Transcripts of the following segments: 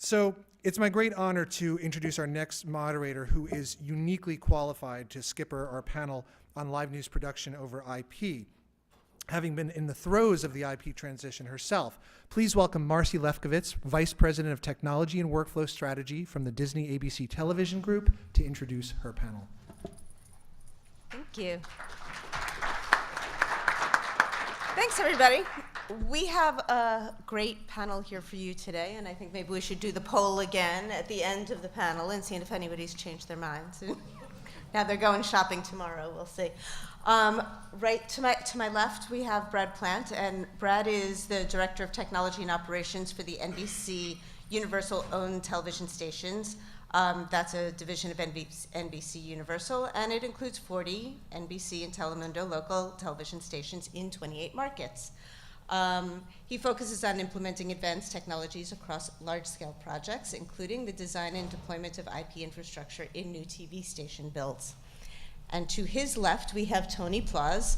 So it's my great honor to introduce our next moderator, who is uniquely qualified to skipper our panel on live news production over IP, having been in the throes of the IP transition herself. Please welcome Marcy Lefkowitz, Vice President of Technology and Workflow Strategy from the Disney ABC Television Group, to introduce her panel. Thank you. Thanks, everybody. We have a great panel here for you today, and I think maybe we should do the poll again at the end of the panel and see if anybody's changed their minds. Now they're going shopping tomorrow, we'll see. Right to my left, we have Brad Plant, and Brad is the Director of Technology and Operations for the NBC Universal-owned television stations. That's a division of NBC Universal, and it includes 40 NBC and Telemundo local television stations in 28 markets. He focuses on implementing advanced technologies across large-scale projects, including the design and deployment of IP infrastructure in new TV station builds. And to his left, we have Tony Plaus.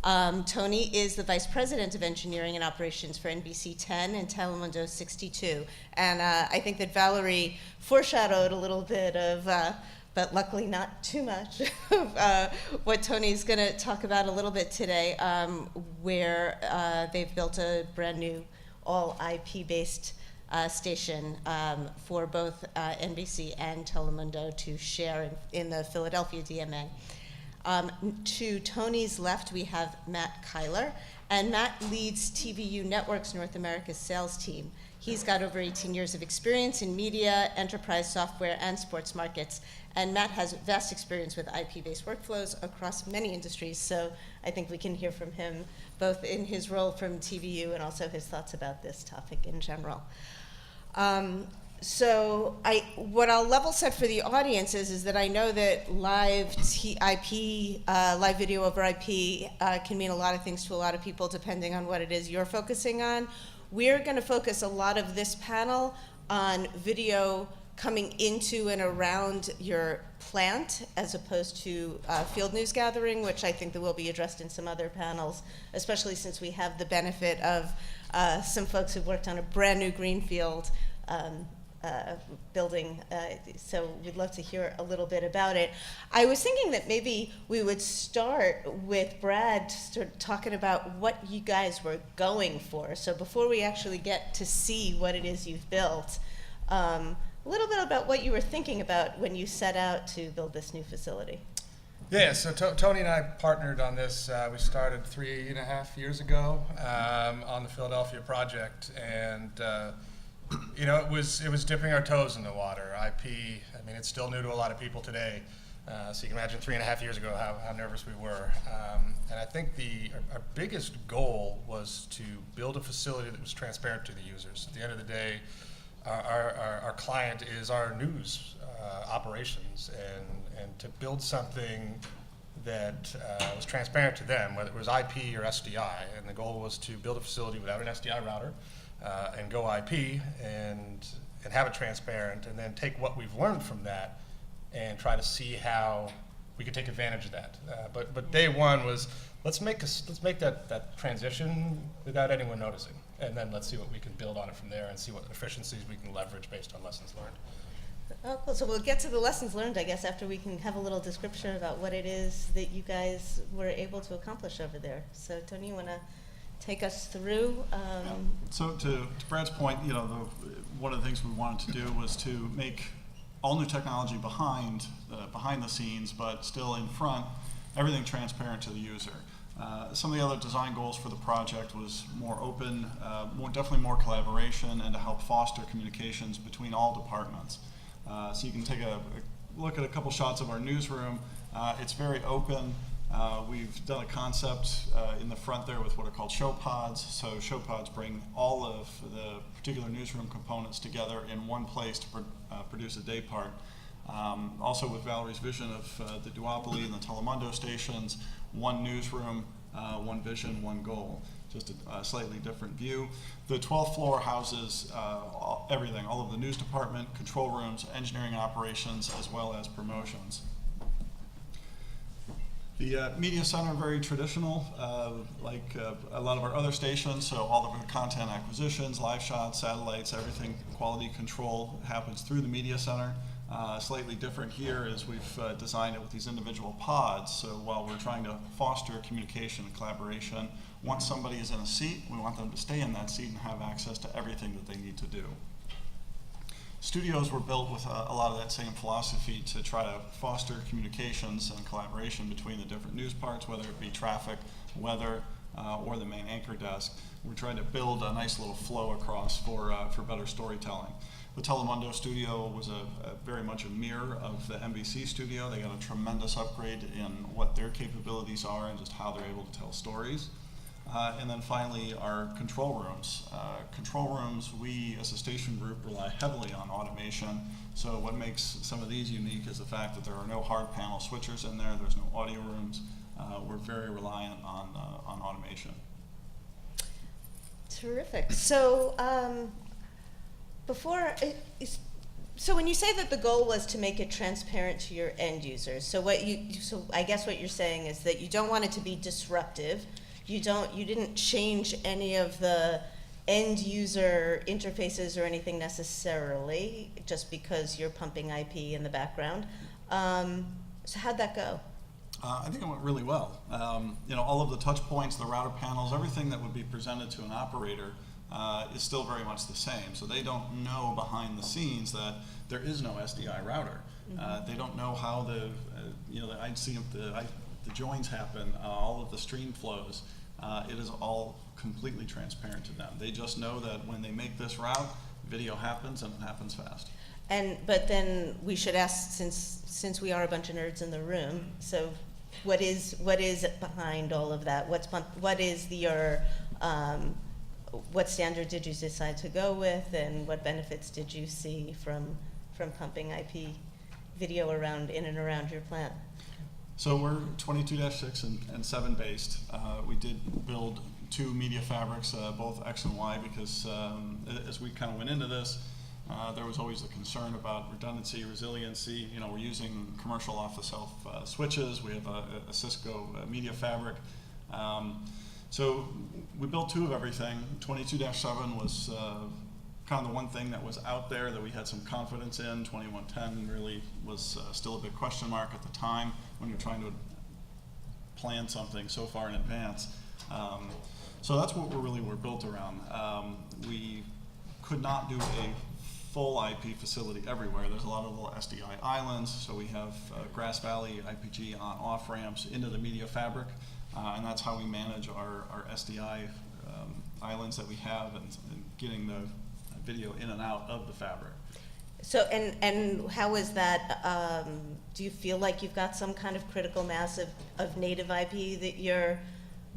Tony is the Vice President of Engineering and Operations for NBC 10 and Telemundo 62. And I think that Valerie foreshadowed a little bit of, but luckily not too much, of what Tony's going to talk about a little bit today, where they've built a brand new all IP-based station for both NBC and Telemundo to share in the Philadelphia DMA. To Tony's left, we have Matt Kyler, and Matt leads TVU Networks North America's sales team. He's got over 18 years of experience in media, enterprise software, and sports markets, and Matt has vast experience with IP-based workflows across many industries, so I think we can hear from him both in his role from TVU and also his thoughts about this topic in general. So what I'll level set for the audience is that I know that live video over IP can mean a lot of things to a lot of people depending on what it is you're focusing on. We're going to focus a lot of this panel on video coming into and around your plant as opposed to field news gathering, which I think that will be addressed in some other panels, especially since we have the benefit of some folks who've worked on a brand new greenfield building, so we'd love to hear a little bit about it. I was thinking that maybe we would start with Brad talking about what you guys were going for. So before we actually get to see what it is you've built, a little bit about what you were thinking about when you set out to build this new facility. Yeah, so Tony and I partnered on this. We started 3.5 years ago on the Philadelphia project, and you know, it was dipping our toes in the water. IP, I mean, it's still new to a lot of people today. So you can imagine 3.5 years ago how nervous we were. And I think our biggest goal was to build a facility that was transparent to the users. At the end of the day, our client is our news operations, and to build something that was transparent to them, whether it was IP or SDI. And the goal was to build a facility without an SDI router, and go IP and have it transparent, and then take what we've learned from that and try to see how we could take advantage of that. But day one was let's make that transition without anyone noticing, and then let's see what we can build on it from there and see what efficiencies we can leverage based on lessons learned. Cool. So we'll get to the lessons learned, I guess, after we can have a little description about what it is that you guys were able to accomplish over there. So Tony, you want to take us through? So to Brad's point, you know, one of the things we wanted to do was to make all new technology behind the scenes, but still in front, everything transparent to the user. Some of the other design goals for the project was more open, definitely more collaboration, and to help foster communications between all departments. So you can take a look at a couple shots of our newsroom. It's very open. We've done a concept in the front there with what are called show pods. So show pods bring all of the particular newsroom components together in one place to produce a day part. Also with Valerie's vision of the duopoly and the Telemundo stations, one newsroom, one vision, one goal. Just a slightly different view. The 12th floor houses everything, all of the news department, control rooms, engineering operations, as well as promotions. The media center, very traditional, like a lot of our other stations, so all of our content acquisitions, live shots, satellites, everything, quality control happens through the media center. Slightly different here is we've designed it with these individual pods, so while we're trying to foster communication and collaboration, once somebody is in a seat, we want them to stay in that seat and have access to everything that they need to do. Studios were built with a lot of that same philosophy to try to foster communications and collaboration between the different news parts, whether it be traffic, weather, or the main anchor desk. We're trying to build a nice little flow across for better storytelling. The Telemundo studio was very much a mirror of the NBC studio. They got a tremendous upgrade in what their capabilities are and just how they're able to tell stories. And then finally, our control rooms. Control rooms, we as a station group rely heavily on automation. So what makes some of these unique is the fact that there are no hard panel switchers in there. There's no audio rooms. We're very reliant on automation. Terrific. So so when you say that the goal was to make it transparent to your end users, so I guess what you're saying is that you don't want it to be disruptive. You didn't change any of the end user interfaces or anything necessarily, just because you're pumping IP in the background. So how'd that go? I think it went really well. All of the touch points, the router panels, everything that would be presented to an operator is still very much the same. So they don't know behind the scenes that there is no SDI router. Mm-hmm. They don't know how the joins happen, all of the stream flows. It is all completely transparent to them. They just know that when they make this route, video happens and it happens fast. But then we should ask, since we are a bunch of nerds in the room, so what is behind all of that? What standard did you decide to go with, and what benefits did you see from pumping IP video in and around your plant? So we're 22-6 and 7 based. We did build 2 media fabrics, both X and Y, because as we kind of went into this, there was always a concern about redundancy, resiliency. We're using commercial off-the-shelf switches. We have a Cisco media fabric. So we built 2 of everything. 22-7 was kind of the one thing that was out there that we had some confidence in. 2110 really was still a big question mark at the time when you're trying to plan something so far in advance. So that's what we're built around. We could not do a full IP facility everywhere. There's a lot of little SDI islands, so we have Grass Valley IPG on-off ramps into the media fabric, and that's how we manage our SDI islands that we have and getting the video in and out of the fabric. So, and how is that, do you feel like you've got some kind of critical mass of native IP that you're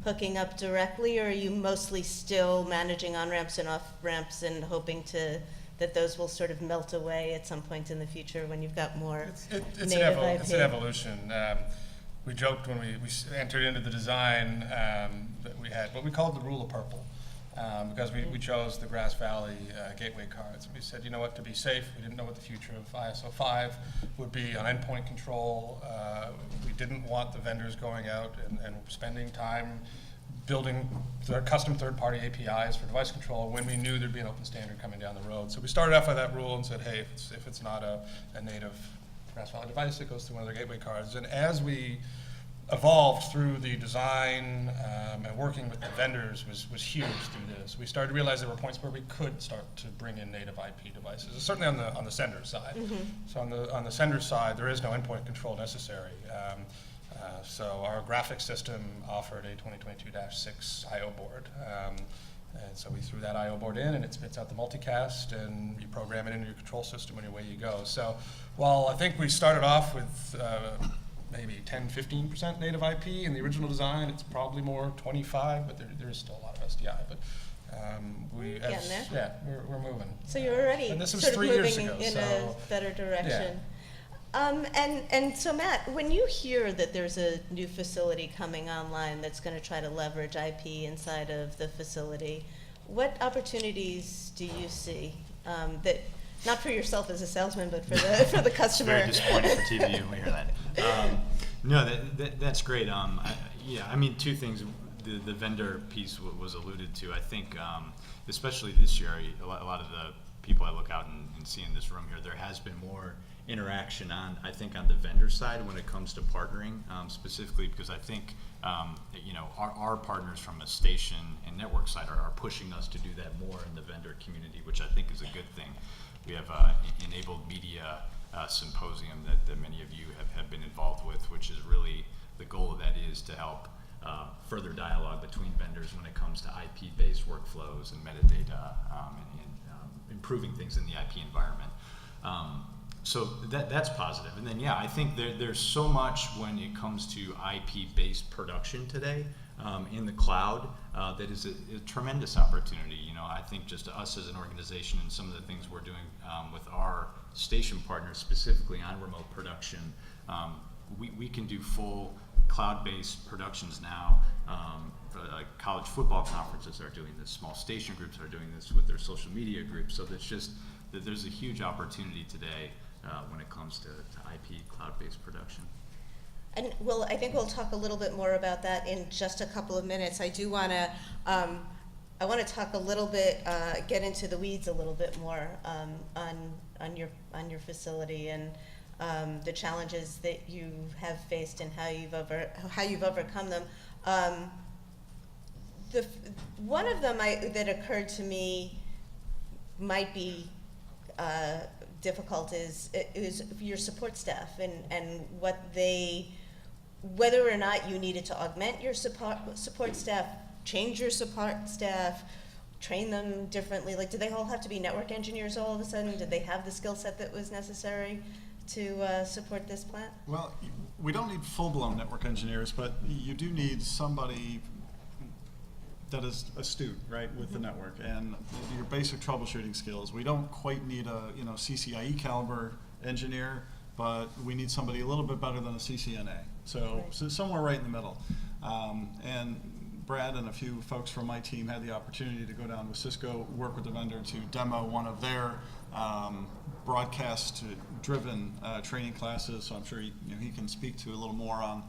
hooking up directly, or are you mostly still managing on-ramps and off-ramps and hoping that those will sort of melt away at some point in the future when you've got more native IP? It's an evolution. We joked when we entered into the design that we had what we called the rule of purple. Because we chose the Grass Valley gateway cards. We said, to be safe, we didn't know what the future of ISO 5 would be on endpoint control. We didn't want the vendors going out and spending time building custom third-party APIs for device control when we knew there'd be an open standard coming down the road. So we started off with that rule and said, hey, if it's not a native Grass Valley device, it goes through one of their gateway cards. And as we evolved through the design and working with the vendors was huge through this. We started to realize there were points where we could start to bring in native IP devices, certainly on the sender side. Mm-hmm. So on the sender side, there is no endpoint control necessary. So our graphics system offered a 2022-6 I/O board. And so we threw that I/O board in, and it spits out the multicast, and you program it into your control system, and away you go. So while I think we started off with maybe 10-15% native IP in the original design, it's probably more 25, but there is still a lot of SDI. But we're moving. So you're already and this was sort of 3 years moving ago, in a better direction. Yeah. And so Matt, when you hear that there's a new facility coming online that's going to try to leverage IP inside of the facility, what opportunities do you see that, not for yourself as a salesman, but for the customer? It's very disappointing for TVU when we hear that. No, that's great. Yeah, I mean, two things. The vendor piece was alluded to. I think, especially this year, a lot of the people I look out and see in this room here, there has been more interaction on the vendor side when it comes to partnering, specifically because I think, our partners from a station and network side are pushing us to do that more in the vendor community, which I think is a good thing. We have enabled media symposium that many of you have been involved with, which is really the goal of that is to help further dialogue between vendors when it comes to IP-based workflows and metadata and improving things in the IP environment. So that's positive. And then, I think there's so much when it comes to IP-based production today in the cloud that is a tremendous opportunity. I think just us as an organization and some of the things we're doing with our station partners, specifically on remote production, we can do full cloud-based productions now. Like college football conferences are doing this, small station groups are doing this with their social media groups. So there's a huge opportunity today when it comes to IP cloud-based production. And I think we'll talk a little bit more about that in just a couple of minutes. I do want to, I want to talk a little bit, get into the weeds a little bit more on your facility and the challenges that you have faced and how you've overcome them. One of them that occurred to me might be difficult is your support staff and whether or not you needed to augment your support staff, change your support staff, train them differently. Like, did they all have to be network engineers all of a sudden? Did they have the skill set that was necessary to support this plant? Well, we don't need full-blown network engineers, but you do need somebody that is astute, right, with the network and your basic troubleshooting skills. We don't quite need a CCIE caliber engineer, but we need somebody a little bit better than a CCNA. So somewhere right in the middle. And Brad and a few folks from my team had the opportunity to go down with Cisco, work with the vendor to demo one of their broadcast-driven training classes. So I'm sure he can speak to a little more on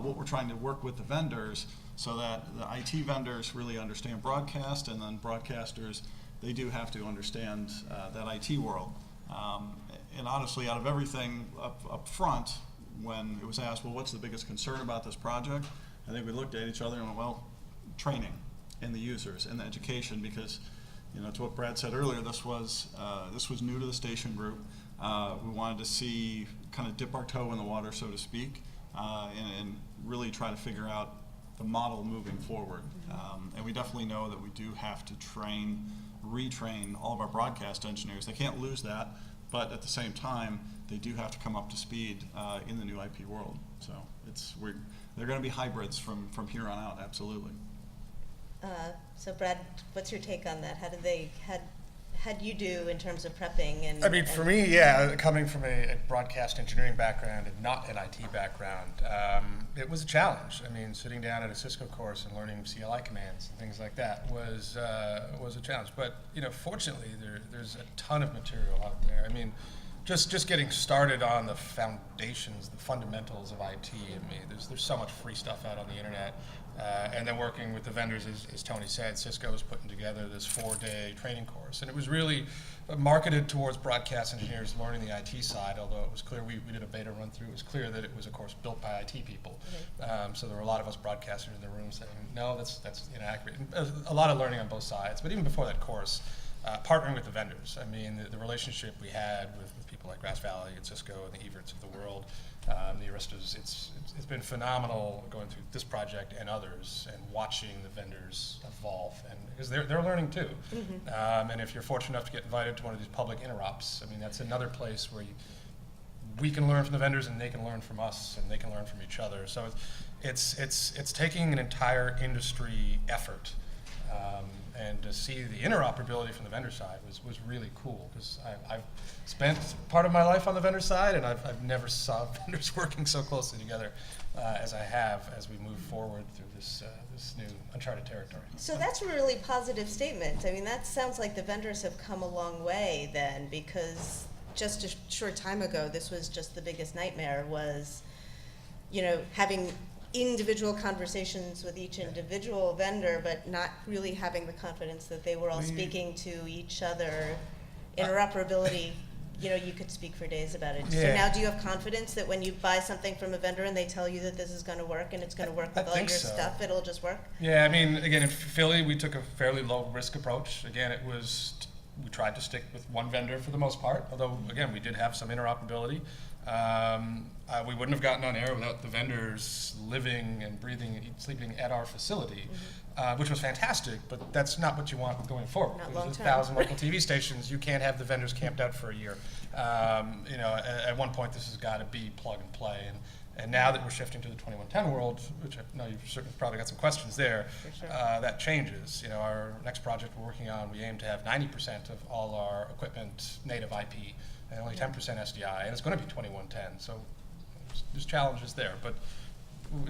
what we're trying to work with the vendors so that the IT vendors really understand broadcast, and then broadcasters, they do have to understand that IT world. And honestly, out of everything up front, when it was asked, well, what's the biggest concern about this project? I think we looked at each other and went, well, training and the users and the education, because to what Brad said earlier, this was new to the station group. We wanted to see, kind of dip our toe in the water, so to speak, and really try to figure out the model moving forward. And we definitely know that we do have to retrain all of our broadcast engineers. They can't lose that, but at the same time, they do have to come up to speed in the new IP world. So they're going to be hybrids from here on out, absolutely. So Brad, what's your take on that? How'd you do in terms of prepping? I mean, for me, coming from a broadcast engineering background and not an IT background, it was a challenge. I mean, sitting down at a Cisco course and learning CLI commands and things like that was a challenge. But fortunately, there's a ton of material out there. I mean, just getting started on the foundations, the fundamentals of IT. I mean, there's so much free stuff out on the internet. And then working with the vendors, as Tony said, Cisco was putting together this 4-day training course. And it was really marketed towards broadcast engineers learning the IT side, although it was clear, we did a beta run through, it was clear that it was a course built by IT people. So there were a lot of us broadcasters in the room saying, no, that's inaccurate. And a lot of learning on both sides. But even before that course, partnering with the vendors. I mean, the relationship we had with people like Grass Valley and Cisco and the Everts of the world, the Aristas, it's been phenomenal going through this project and others and watching the vendors evolve, and because they're learning too. And if you're fortunate enough to get invited to one of these public interops, I mean, that's another place where we can learn from the vendors and they can learn from us and they can learn from each other. So it's taking an entire industry effort. And to see the interoperability from the vendor side was really cool, because I've spent part of my life on the vendor side, and I've never saw vendors working so closely together as I have as we move forward through this new uncharted territory. So that's a really positive statement. I mean, that sounds like the vendors have come a long way then, because just a short time ago, this was just the biggest nightmare was having individual conversations with each individual vendor, but not really having the confidence that they were all speaking to each other. Interoperability, you could speak for days about it. So Yeah. now do you have confidence that when you buy something from a vendor and they tell you that this is going to work and it's going to work I with all your think so. stuff, it'll just work? Yeah, I mean, again, in Philly, we took a fairly low risk approach. Again, we tried to stick with one vendor for the most part, although, again, we did have some interoperability. We wouldn't have gotten on air without the vendors living and breathing and sleeping at our facility, which was fantastic, but that's not what you want going forward. Not There's long-term. 1,000 local TV stations. You can't have the vendors camped out for a year. At one point, this has got to be plug and play. And now that we're shifting to the 2110 world, which I know you've certainly probably got some questions there, For sure. that changes. Our next project we're working on, we aim to have 90% of all our equipment native IP and only 10% SDI, and it's going to be 2110. So there's challenges there, but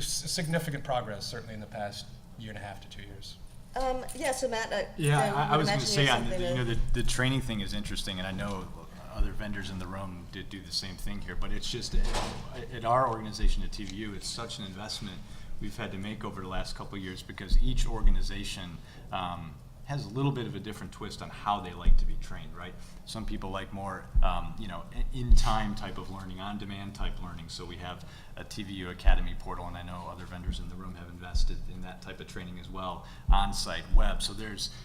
significant progress certainly in the past year and a half to 2 years. So Matt, I was going to imagine say, you have something to- the training thing is interesting, and I know other vendors in the room did do the same thing here, but it's just, at our organization at TVU, it's such an investment we've had to make over the last couple of years, because each organization has a little bit of a different twist on how they like to be trained, right? Some people like more, in-time type of learning, on-demand type learning. So we have a TVU Academy portal, and I know other vendors in the room have invested in that type of training as well, on-site web. So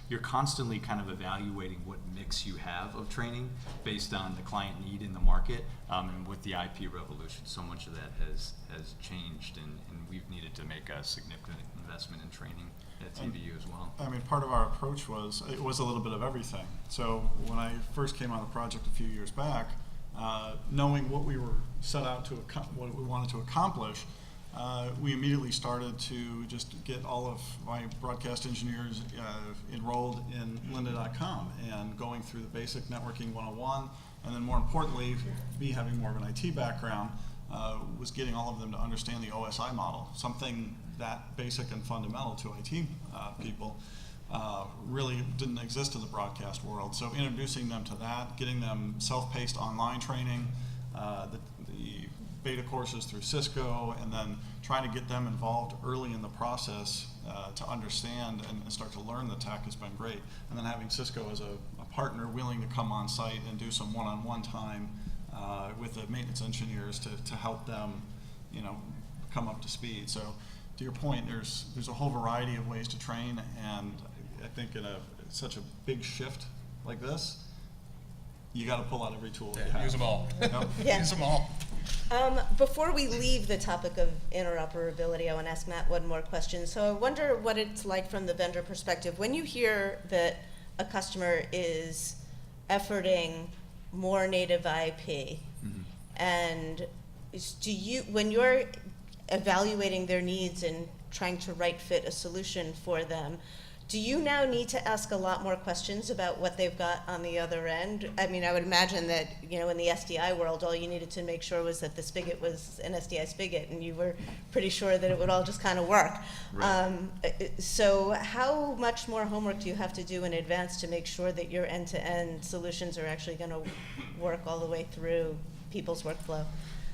you're constantly kind of evaluating what mix you have of training based on the client need in the market. And with the IP revolution, so much of that has changed, and we've needed to make a significant investment in training at TVU as well. I mean, part of our approach was a little bit of everything. So when I first came on the project a few years back, knowing what we were set out to, what we wanted to accomplish, we immediately started to just get all of my broadcast engineers enrolled in lynda.com and going through the basic networking 101, and then more importantly, me having more of an IT background, was getting all of them to understand the OSI model, something that basic and fundamental to IT people really didn't exist in the broadcast world. So introducing them to that, getting them self-paced online training, the beta courses through Cisco, and then trying to get them involved early in the process to understand and start to learn the tech has been great. And then having Cisco as a partner willing to come on site and do some one-on-one time with the maintenance engineers to help them, come up to speed. So to your point, there's a whole variety of ways to train, and I think in such a big shift like this, you got to pull out every tool that you have. Use them all. Yep. Yeah. Use them all. Before we leave the topic of interoperability, I want to ask Matt one more question. So I wonder what it's like from the vendor perspective. When you hear that a customer is efforting more native IP, and when you're evaluating their needs and trying to right fit a solution for them, do you now need to ask a lot more questions about what they've got on the other end? I mean, I would imagine that, in the SDI world, all you needed to make sure was that the spigot was an SDI spigot, and you were pretty sure that it would all just kind of work. Right. So how much more homework do you have to do in advance to make sure that your end-to-end solutions are actually going to work all the way through people's workflow?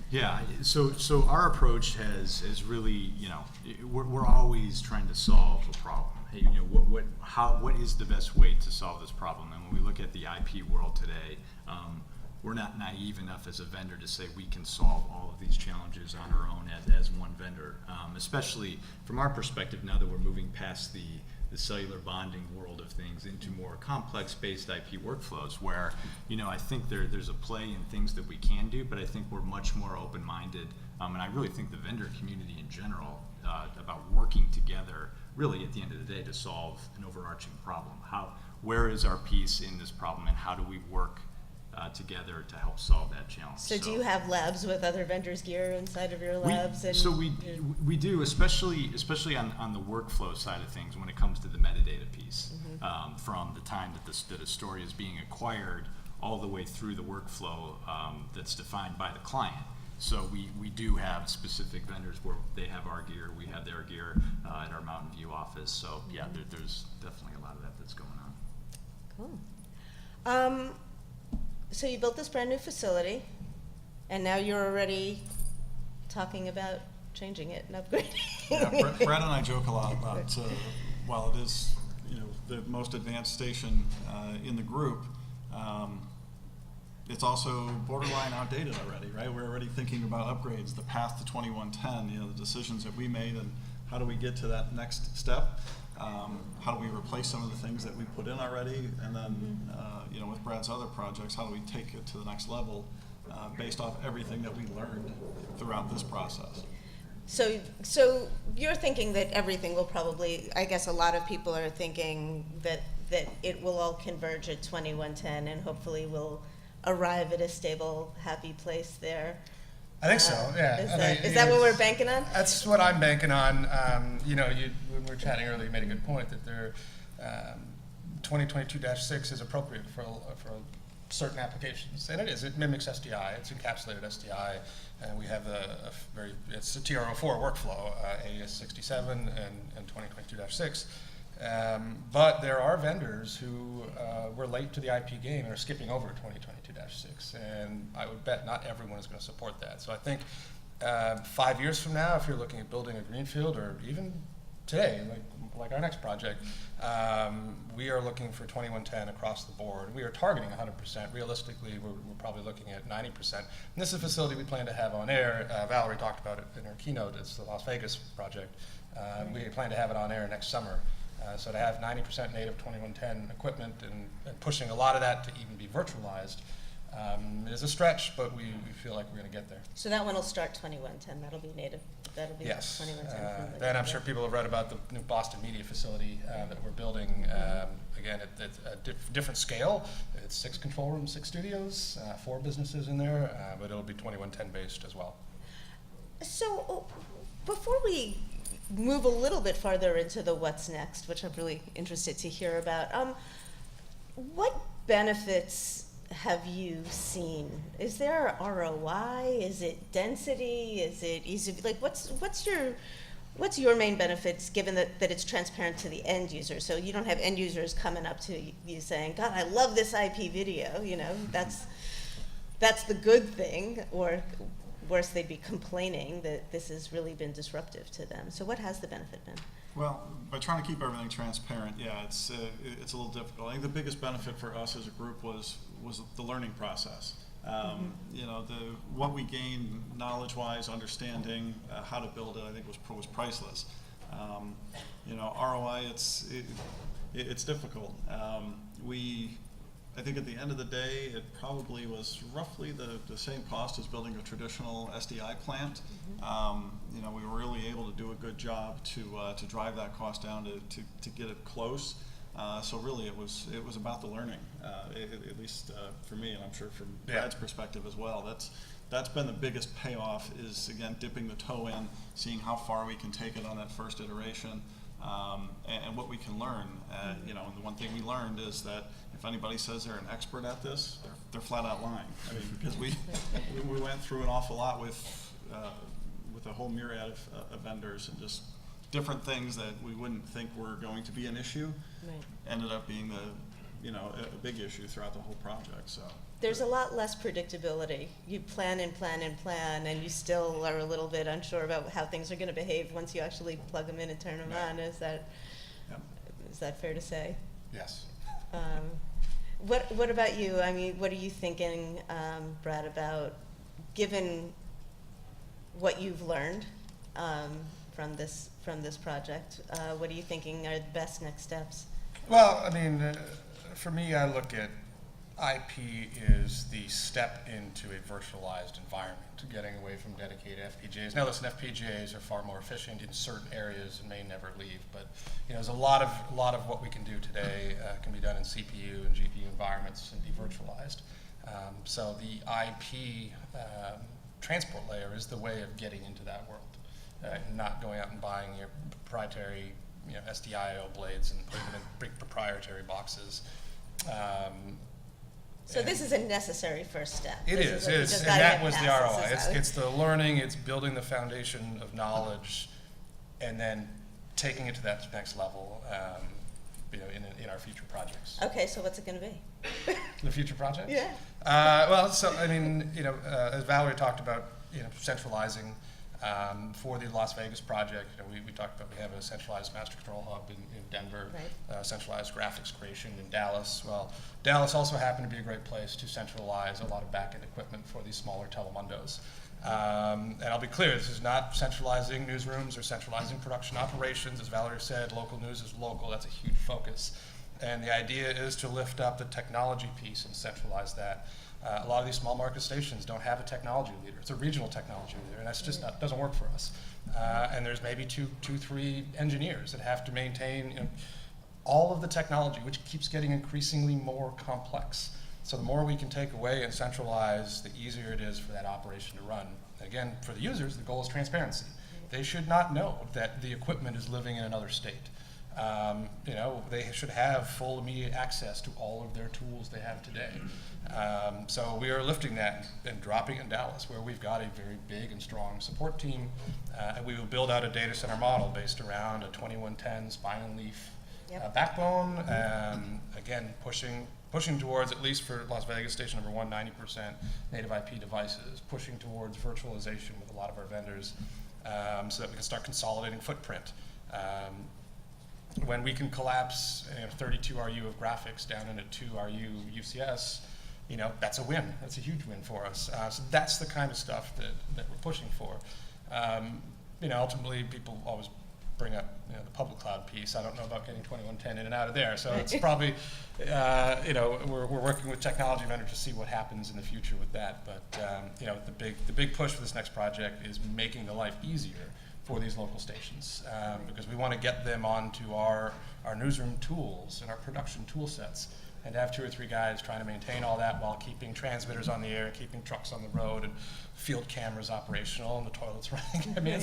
Yeah, so our approach has really, we're always trying to solve a problem. Hey, what is the best way to solve this problem? And when we look at the IP world today, we're not naive enough as a vendor to say we can solve all of these challenges on our own as one vendor, especially from our perspective now that we're moving past the cellular bonding world of things into more complex-based IP workflows where, I think there's a play in things that we can do, but I think we're much more open-minded, and I really think the vendor community in general about working together really at the end of the day to solve an overarching problem. Where is our piece in this problem, and how do we work together to help solve that challenge? So do you have labs with other vendors' gear inside of your labs? We do, especially on the workflow side of things when it comes to the metadata piece, from the time that a story is being acquired all the way through the workflow that's defined by the client. So we do have specific vendors where they have our gear, we have their gear at our Mountain View office. So yeah, there's definitely a lot of that that's going on. Cool. So you built this brand new facility, and now you're already talking about changing it and upgrading. Yeah, Brad and I joke a lot about, while it is, the most advanced station in the group, it's also borderline outdated already, right? We're already thinking about upgrades, the path to 2110, the decisions that we made, and how do we get to that next step? How do we replace some of the things that we put in already? And then, with Brad's other projects, how do we take it to the next level based off everything that we learned throughout this process? So you're thinking that everything will probably, I guess a lot of people are thinking that it will all converge at 2110 and hopefully we'll arrive at a stable, happy place there. I think so, yeah. Is that what we're banking on? That's what I'm banking on. When we were chatting earlier, you made a good point that 2022-6 is appropriate for certain applications, and it is. It mimics SDI. It's encapsulated SDI, and we have it's a TR04 workflow, AES67 and 2022-6. But there are vendors who were late to the IP game and are skipping over 2022-6, and I would bet not everyone is going to support that. So I think 5 years from now, if you're looking at building a greenfield, or even today, like our next project, we are looking for 2110 across the board. We are targeting 100%. Realistically, we're probably looking at 90%. And this is a facility we plan to have on air. Valerie talked about it in her keynote. It's the Las Vegas project. We plan to have it on air next summer. So to have 90% native 2110 equipment and pushing a lot of that to even be virtualized is a stretch, but we feel like we're going to get there. So that one will start 2110. That'll be native. That'll be Yes. 2110. Then I'm sure people have read about the new Boston media facility that we're building. Again, it's a different scale. It's 6 control rooms, 6 studios, 4 businesses in there, but it'll be 2110 based as well. So before we move a little bit farther into the what's next, which I'm really interested to hear about, what benefits have you seen? Is there a ROI? Is it density? Is it easy? Like, what's your main benefits, given that it's transparent to the end user? So you don't have end users coming up to you saying, "God, I love this IP video." That's the good thing, or worse, they'd be complaining that this has really been disruptive to them. So what has the benefit been? Well, by trying to keep everything transparent, yeah, it's a little difficult. I think the biggest benefit for us as a group was the learning process. What we gained knowledge-wise, understanding how to build it, I think was priceless. ROI, it's difficult. I think at the end of the day, it probably was roughly the same cost as building a traditional SDI plant. We were really able to do a good job to drive that cost down to get it close. So really, it was about the learning, at least for me, and I'm sure from Brad's perspective as well. That's been the biggest payoff, is again dipping the toe in, seeing how far we can take it on that first iteration. And what we can learn, and the one thing we learned is that if anybody says they're an expert at this, they're flat out lying. I mean, because we went through an awful lot with a whole myriad of vendors, and just different things that we wouldn't think were going to be an issue, ended up being a big issue throughout the whole project. So there's a lot less predictability. You plan and plan and plan, and you still are a little bit unsure about how things are going to behave once you actually plug them in and turn them on. Is that fair to say? Yes. What about you? I mean, what are you thinking, Brad, about, given what you've learned from this project? What are you thinking are the best next steps? Well, I mean, for me, I look at IP is the step into a virtualized environment, getting away from dedicated FPGAs. Now listen, FPGAs are far more efficient in certain areas and may never leave, but there's a lot of what we can do today can be done in CPU and GPU environments and be virtualized. So the IP transport layer is the way of getting into that world, not going out and buying your proprietary SDIO blades and putting them in big proprietary boxes. So this is a necessary first step. It is, and that was the ROI. It's the learning, it's building the foundation of knowledge, and then taking it to that next level, in our future projects. Okay, so what's it going to be? The future projects? Yeah. Well, so I mean, as Valerie talked about, centralizing. For the Las Vegas project, we talked about we have a centralized master control hub in Denver, Right. Centralized graphics creation in Dallas. Well, Dallas also happened to be a great place to centralize a lot of back-end equipment for these smaller telemundos. And I'll be clear, this is not centralizing newsrooms or centralizing production operations. As Valerie said, local news is local. That's a huge focus. And the idea is to lift up the technology piece and centralize that. A lot of these small market stations don't have a technology leader. It's a regional technology leader, and that's just not, doesn't work for us. And there's maybe two, three engineers that have to maintain all of the technology, which keeps getting increasingly more complex. So the more we can take away and centralize, the easier it is for that operation to run. Again, for the users, the goal is transparency. They should not know that the equipment is living in another state. They should have full immediate access to all of their tools they have today. So we are lifting that and dropping it in Dallas, where we've got a very big and strong support team. And we will build out a data center model based around a 2110 spine and leaf backbone. Again, pushing towards, at least for Las Vegas station number 1, 90% native IP devices, pushing towards virtualization with a lot of our vendors, so that we can start consolidating footprint. When we can collapse 32 RU of graphics down into 2 RU UCS, that's a win. That's a huge win for us. So that's the kind of stuff that we're pushing for. Ultimately, people always bring up the public cloud piece. I don't know about getting 2110 in and out of there. So it's probably, we're working with technology vendors to see what happens in the future with that. But the big push for this next project is making the life easier for these local stations, because we want to get them onto our newsroom tools and our production tool sets, and have 2 or 3 guys trying to maintain all that while keeping transmitters on the air, keeping trucks on the road, and field cameras operational, and the toilets running. I mean,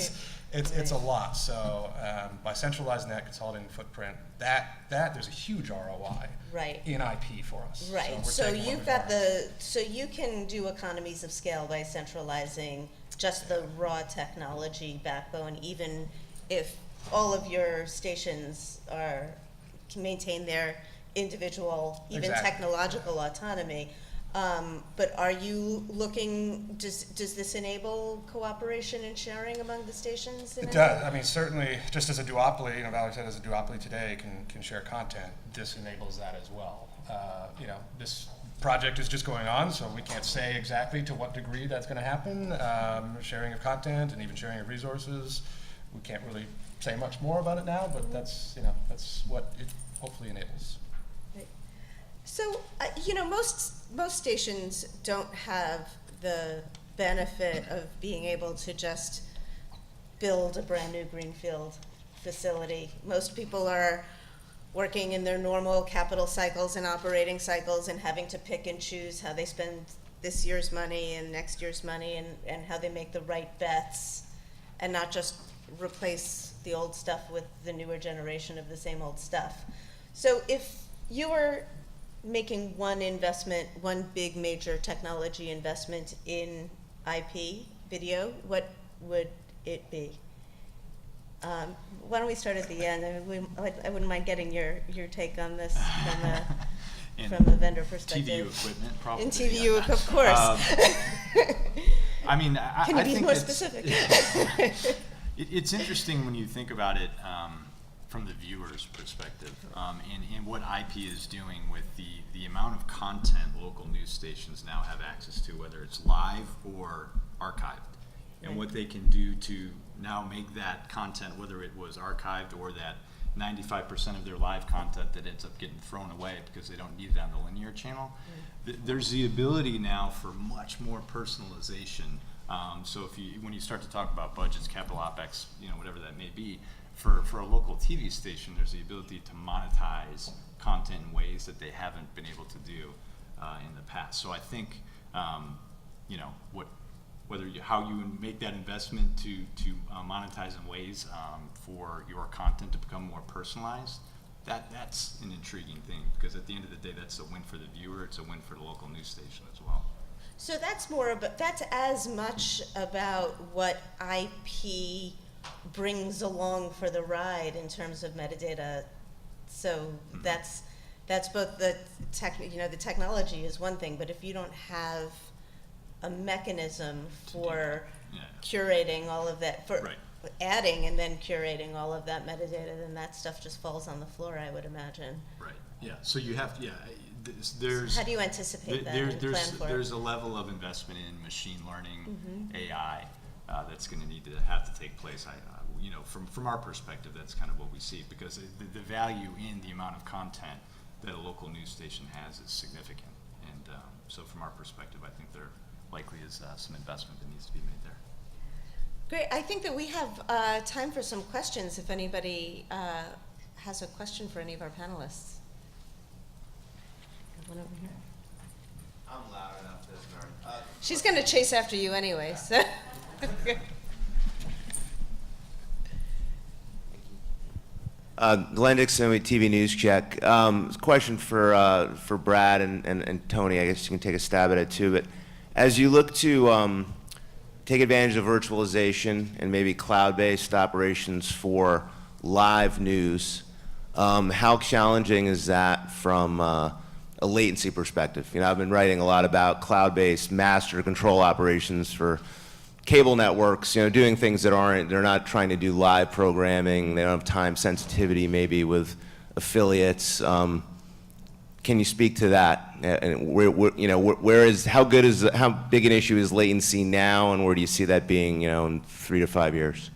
it's a lot. So by centralizing that, consolidating footprint, that there's a huge ROI in IP for us. Right. So you've got so you can do economies of scale by centralizing just the raw technology backbone, even if all of your stations can maintain their individual, even technological autonomy. But are you looking, does this enable cooperation and sharing among the stations? It does. I mean, certainly, just as a duopoly, Valerie said, as a duopoly today can share content, this enables that as well. This project is just going on, so we can't say exactly to what degree that's going to happen. Sharing of content and even sharing of resources, we can't really say much more about it now, but that's what it hopefully enables. Right. So most stations don't have the benefit of being able to just build a brand new greenfield facility. Most people are working in their normal capital cycles and operating cycles and having to pick and choose how they spend this year's money and next year's money, and how they make the right bets and not just replace the old stuff with the newer generation of the same old stuff. So if you were making one big major technology investment in IP video, what would it be? Why don't we start at the end? I wouldn't mind getting your take on this from a vendor perspective. TVU equipment, probably. In TVU, of course. I mean, Can you I be think more specific? It's interesting when you think about it from the viewer's perspective, and what IP is doing with the amount of content local news stations now have access to, whether it's live or archived, and what they can do to now make that content, whether it was archived or that 95% of their live content that ends up getting thrown away because they don't need it on the linear channel. There's the ability now for much more personalization. So when you start to talk about budgets, capital OpEx, whatever that may be, for a local TV station, there's the ability to monetize content in ways that they haven't been able to do in the past. So I think, how you make that investment to monetize in ways for your content to become more personalized, that's an intriguing thing, because at the end of the day, that's a win for the viewer, it's a win for the local news station as well. So that's as much about what IP brings along for the ride in terms of metadata. So that's both the technology is one thing, but if you don't have a mechanism for Yeah. curating all of that, for Right. adding and then curating all of that metadata, then that stuff just falls on the floor, I would imagine. Right, yeah, so you have, there's. How do you anticipate that and plan for it? There's a level of investment in machine learning, AI, that's gonna need to have to take place. You know, from our perspective, that's kind of what we see, because the value in the amount of content that a local news station has is significant. And so from our perspective, I think there likely is some investment that needs to be made there. Great, I think that we have time for some questions if anybody has a question for any of our panelists. One over here. I'm loud enough to start. She's gonna chase after you anyway, so. Glenn Dixon with TV News Check. Question for Brad and Tony. I guess you can take a stab at it too. But as you look to take advantage of virtualization and maybe cloud-based operations for live news, how challenging is that from a latency perspective? You know, I've been writing a lot about cloud-based master control operations for cable networks, you know, doing things that they're not trying to do live programming, they don't have time sensitivity maybe with affiliates. Can you speak to that? And how big an issue is latency now, and where do you see that being, you know, in 3 to 5 years?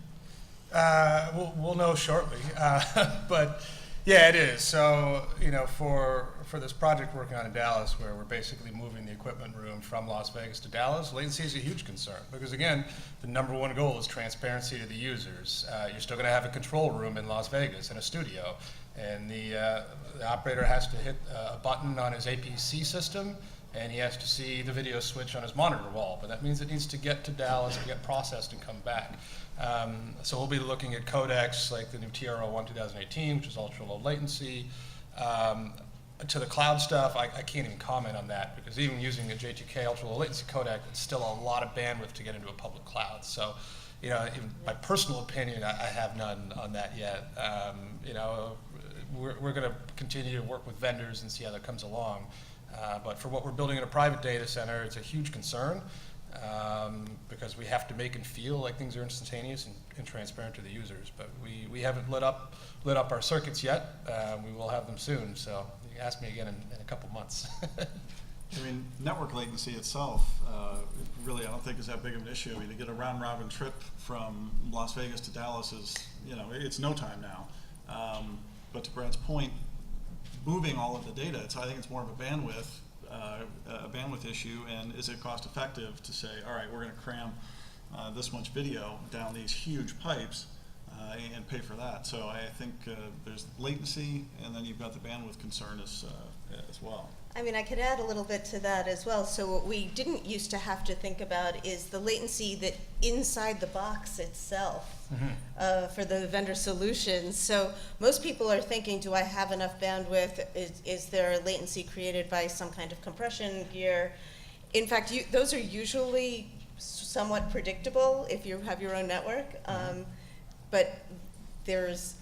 We'll know shortly, but yeah, it is. So, you know, for this project we're working on in Dallas, where we're basically moving the equipment room from Las Vegas to Dallas, latency is a huge concern, because again, the #1 goal is transparency to the users. You're still going to have a control room in Las Vegas in a studio, and the operator has to hit a button on his APC system, and he has to see the video switch on his monitor wall. But that means it needs to get to Dallas and get processed and come back. So we'll be looking at codecs like the new TRL-1 2018, which is ultra low latency. To the cloud stuff, I can't even comment on that, because even using a JTK ultra low latency codec, it's still a lot of bandwidth to get into a public cloud. So, you know, in my personal opinion, I have none on that yet. You know, we're going to continue to work with vendors and see how that comes along. But for what we're building in a private data center, it's a huge concern, because we have to make and feel like things are instantaneous and transparent to the users. But we haven't lit up our circuits yet. We will have them soon. So you can ask me again in a couple months. I mean, network latency itself, really, I don't think is that big of an issue. I mean, to get a round-robin trip from Las Vegas to Dallas is, you know, it's no time now. But to Brad's point, moving all of the data, I think it's more of a bandwidth issue, and is it cost effective to say, all right, we're going to cram this much video down these huge pipes and pay for that. So I think there's latency, and then you've got the bandwidth concern as well. I mean, I could add a little bit to that as well. So what we didn't used to have to think about is the latency that inside the box itself for the vendor solutions. So most people are thinking, do I have enough bandwidth? Is there latency created by some kind of compression gear? In fact, those are usually somewhat predictable if you have your own network. But there's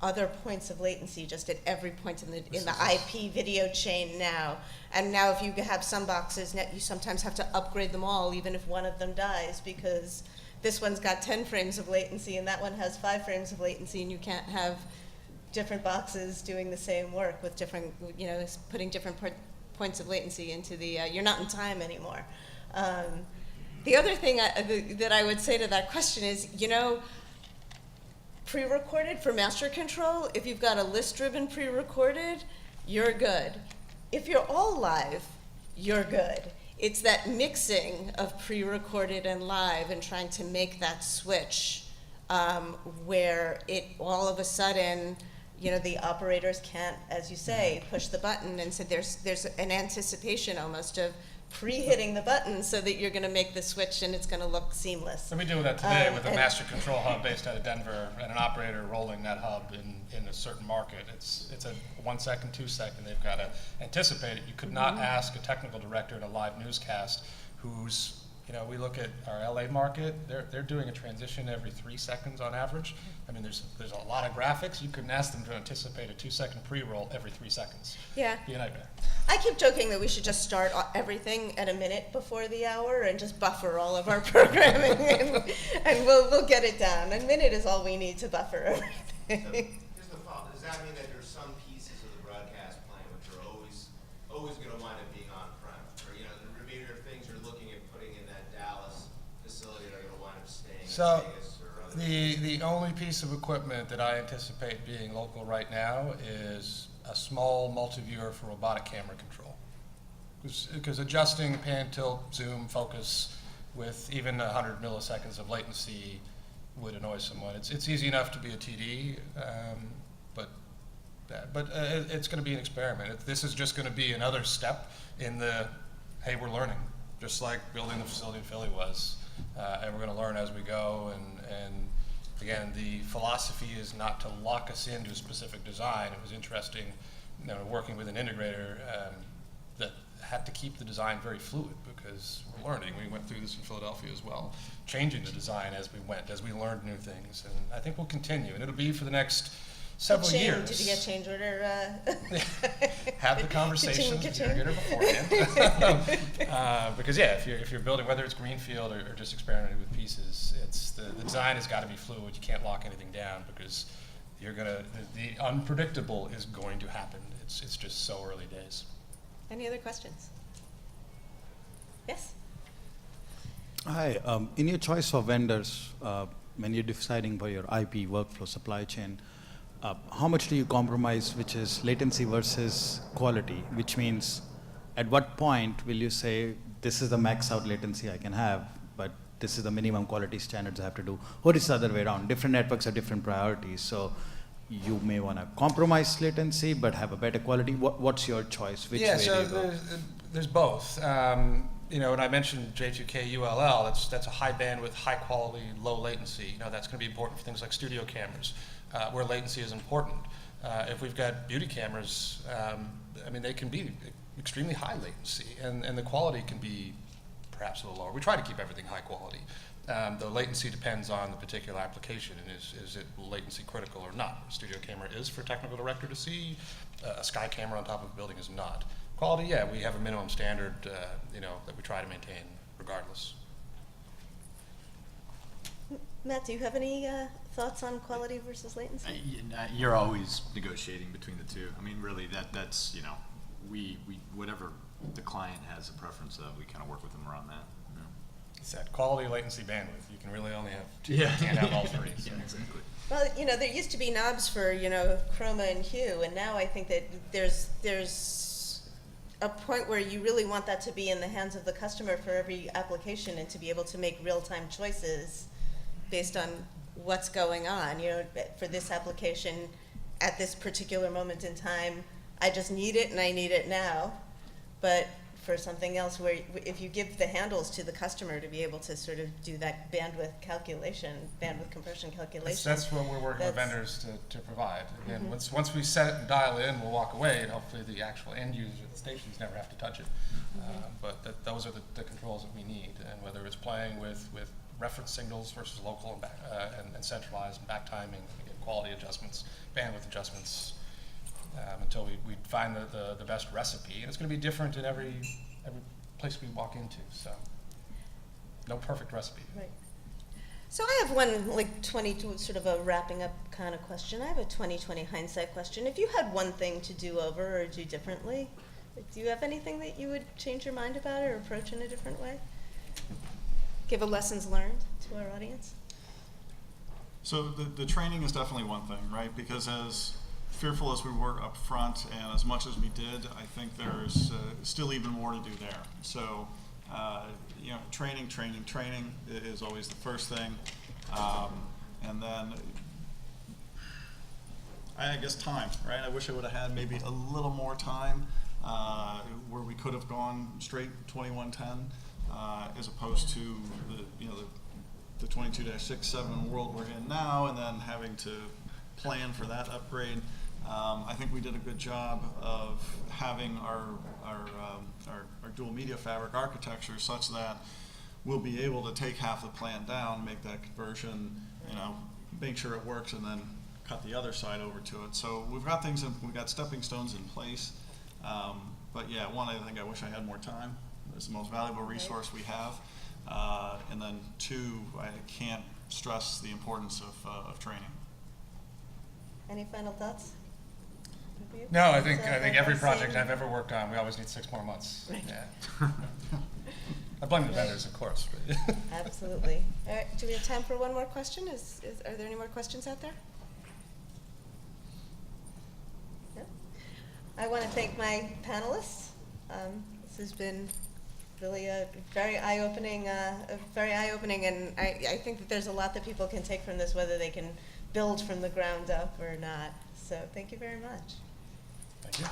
other points of latency just at every point in the IP video chain now. And now if you have some boxes, you sometimes have to upgrade them all, even if one of them dies, because this one's got 10 frames of latency and that one has 5 frames of latency, and you can't have different boxes doing the same work with different, you know, putting different points of latency into the, you're not in time anymore. The other thing that I would say to that question is, you know, pre-recorded for master control, if you've got a list-driven pre-recorded, you're good. If you're all live, you're good. It's that mixing of pre-recorded and live and trying to make that switch where it all of a sudden, you know, the operators can't, as you say, push the button, and so there's an anticipation almost of pre-hitting the button so that you're going to make the switch and it's going to look seamless. So we do that today with a master control hub based out of Denver, and an operator rolling that hub in a certain market. It's a 1 second, 2 second. They've got to anticipate it. You could not ask a technical director in a live newscast who's You know, we look at our LA market, they're doing a transition every 3 seconds on average. I mean, there's a lot of graphics. You couldn't ask them to anticipate a 2-second pre-roll every 3 seconds. Yeah. Be a nightmare. I keep joking that we should just start everything at a minute before the hour and just buffer all of our programming, and we'll get it down. A minute is all we need to buffer everything. Here's the follow-up. Does that mean that there's some pieces of the broadcast plan which are always going to wind up being on-prem? Or, you know, maybe there are things you're looking at putting in that Dallas facility that are going to wind up staying So, in Vegas or other? the only piece of equipment that I anticipate being local right now is a small multi-viewer for robotic camera control. Because adjusting pan, tilt, zoom, focus with even 100 milliseconds of latency would annoy someone. It's easy enough to be a TD, but it's going to be an experiment. This is just going to be another step in the, hey, we're learning, just like building the facility in Philly was. And we're going to learn as we go. And again, the philosophy is not to lock us into a specific design. It was interesting, you know, working with an integrator that had to keep the design very fluid because we're learning. We went through this in Philadelphia as well, changing the design as we went, as we learned new things. And I think we'll continue, and it'll be for the next several years. Did you get change order? Have the conversation with the irrigator beforehand. Because yeah, if you're building, whether it's greenfield or just experimenting with pieces, it's the design has got to be fluid. You can't lock anything down because the unpredictable is going to happen. It's just so early days. Any other questions? Yes. Hi. In your choice for vendors, when you're deciding for your IP workflow supply chain, how much do you compromise, which is latency versus quality? Which means, at what point will you say, this is the max out latency I can have, but this is the minimum quality standards I have to do? Or it's the other way around. Different networks have different priorities. So you may want to compromise latency, but have a better quality. What's your choice? Which way do you go? There's both. You know, and I mentioned J2K ULL, that's a high bandwidth, high quality, low latency. You know, that's going to be important for things like studio cameras, where latency is important. If we've got beauty cameras, I mean, they can be extremely high latency, and the quality can be perhaps a little lower. We try to keep everything high quality. The latency depends on the particular application, and is it latency critical or not? A studio camera is for a technical director to see. A sky camera on top of a building is not. Quality, yeah, we have a minimum standard, you know, that we try to maintain regardless. Matt, do you have any thoughts on quality versus latency? You're always negotiating between the two. I mean, really, that's you know, we whatever the client has a preference of, we kind of work with them around that. You know? It's that quality, latency, bandwidth. You can really only have two. Yeah. You can't have all three. So. Yeah, exactly. Well, you know, there used to be knobs for, you know, chroma and hue, and now I think that there's a point where you really want that to be in the hands of the customer for every application and to be able to make real-time choices based on what's going on. You know, for this application, at this particular moment in time, I just need it and I need it now. But for something else where if you give the handles to the customer to be able to sort of do that bandwidth compression calculation. That's what we're working with vendors to provide. Again, once we set it and dial in, we'll walk away, and hopefully the actual end user at the stations never have to touch it. But those are the controls that we need, and whether it's playing with reference signals versus local and, and centralized and back timing, again, quality adjustments, bandwidth adjustments, until we find the best recipe. And it's going to be different in every place we walk into, so no perfect recipe. Right. So I have one, like, sort of a wrapping up kind of question. I have a 20/20 hindsight question. If you had one thing to do over or do differently, do you have anything that you would change your mind about or approach in a different way? Give a lessons learned to our audience? So the training is definitely one thing, right? Because as fearful as we were up front and as much as we did, I think there's still even more to do there. So, you know, training is always the first thing. And then, I guess time, right? I wish I would have had maybe a little more time where we could have gone straight 2110 as opposed to the 22-6-7 world we're in now, and then having to plan for that upgrade. I think we did a good job of having our dual media fabric architecture such that we'll be able to take half the plant down, make that conversion, you know, make sure it works, and then cut the other side over to it. So we've got things, we've got stepping stones in place. But yeah, one, I think I wish I had more time. It's the most valuable resource we have. And then two, I can't stress the importance of training. Any final thoughts? Of you? No, I think So every same- project I've ever worked on, we always need 6 more months. Right. Yeah. I blame the vendors, of course. But Absolutely. All right, do we have time for one more question? Are there any more questions out there? No? I want to thank my panelists. This has been really a very eye-opening, and I think that there's a lot that people can take from this, whether they can build from the ground up or not. So thank you very much. Thank you.